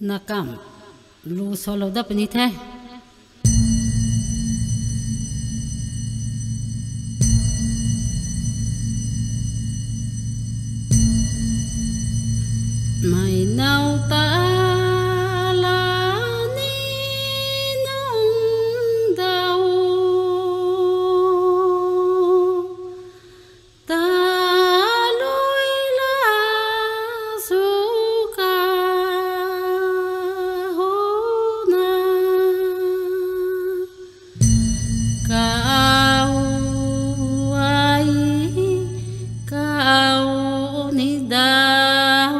nakam lu solo da pani the mai nau ta la ni nong dau ta lui la su ka ho na kau ai kau ni dau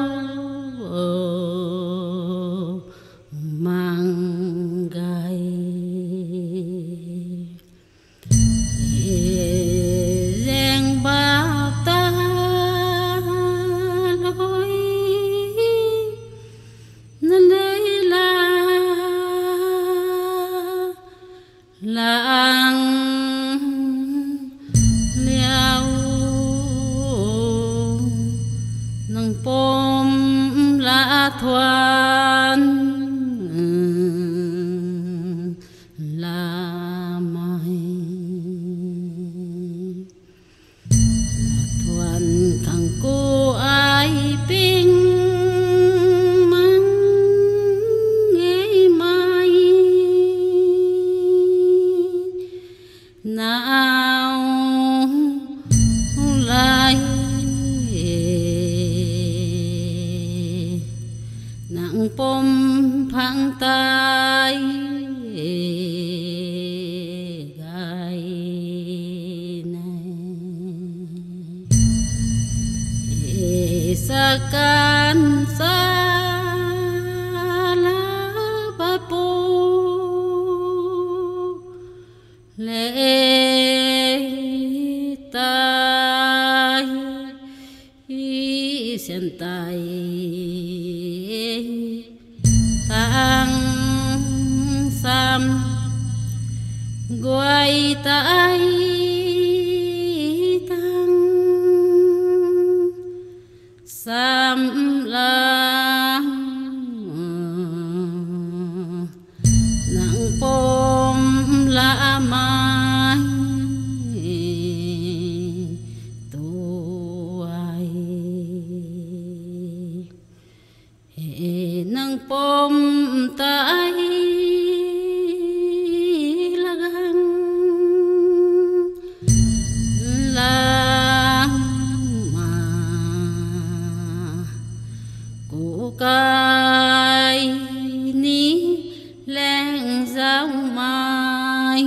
manggai reng bạc ta lối nên lấy làng liao nang pom la thoan la mai thoan khang cô ai ping mang nghe mai nào lại nặng pom phang tai gai này sakan sala bapu le tai sen tai tang sam guai tai tang sam la nang pom la mai tuai nang pom tai lagang lang ma cô cái ni leng giao mai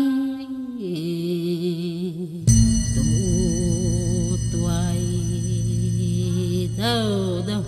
tu tuai đâu đâu